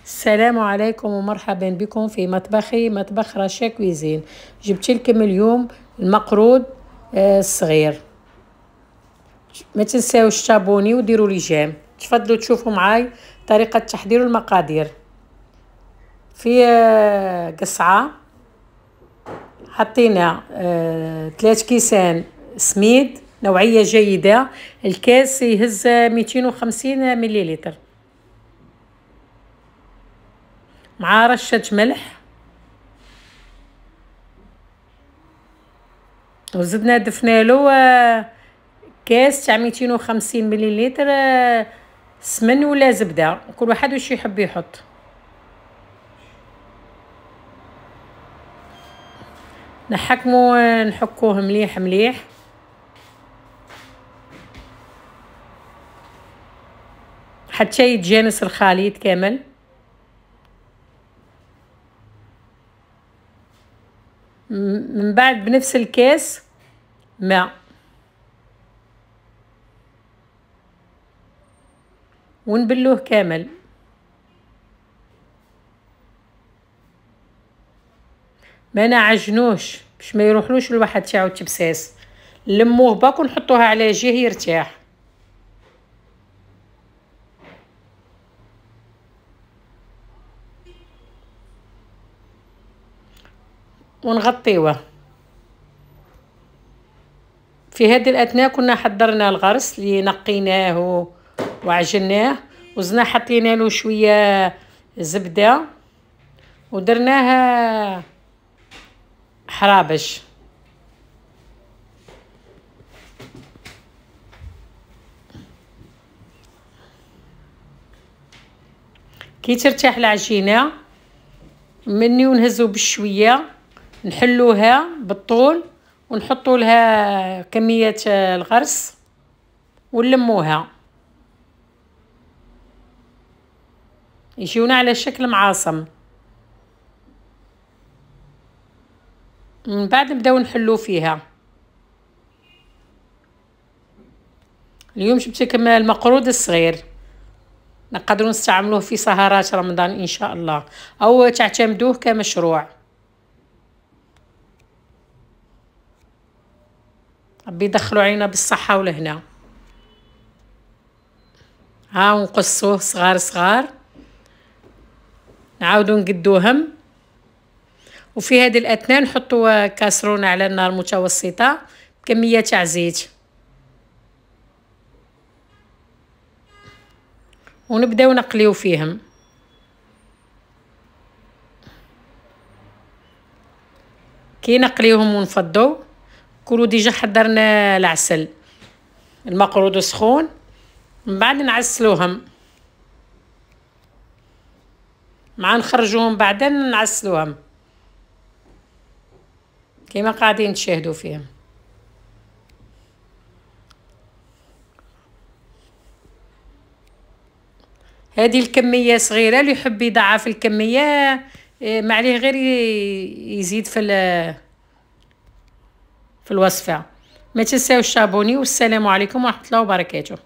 السلام عليكم ومرحبا بكم في مطبخي، مطبخ رشا كويزين. جبت لكم اليوم المقرود الصغير. ما تنساوش تابوني وديروا لي جيم. تفضلوا تشوفوا معاي طريقة تحضير المقادير. في قصعة حطينا 3 كيسان سميد نوعية جيدة. الكاس يهز 250 مليلتر، مع رشة ملح، وزدنا ضفنا له كاس تاع 250 مليلتر سمن ولا زبدة، كل واحد واش يحب يحط. نحكوه مليح مليح. حتى يتجانس الخليط كامل. من بعد بنفس الكاس ماء، ونبلوه كامل. ما نعجنوش باش ما يروحلوش الواحد تاعو التبساس. نلموه باك ونحطوها على جهه يرتاح. ونغطيوه. في هذه الاثناء كنا حضرنا الغرس اللي نقيناه وعجناه، وزنا حطينا له شويه زبده ودرناها حرابش. كي ترتاح العجينه مني ونهزو بشويه، نحلوها بالطول ونحطوا لها كميه الغرس ونلموها، يجيونا على شكل معاصم. من بعد نبداو نحلو فيها. اليوم جبت لكم المقرود الصغير، نقدروا نستعملوه في سهرات رمضان ان شاء الله، او تعتمدوه كمشروع. ربي يدخلوا علينا بالصحه والهنا. ها ونقصوه صغار صغار، نعاودوا نقدوهم. وفي هذه الاثناء نحطوا كاسرونه على النار متوسطه بكميه تاع زيت، ونبداو نقليو فيهم. كي نقليوهم ونفضوا كلوا ديجا حضرنا العسل المقرود سخون. من بعد نعسلوهم، مع نخرجوهم بعدا نعسلوهم كيما قاعدين تشاهدوا فيهم. هذه الكميه صغيره، اللي يحب يضاعف الكميه ما عليه غير يزيد في الوصفه. ما تنساوش تابوني، والسلام عليكم ورحمه الله وبركاته.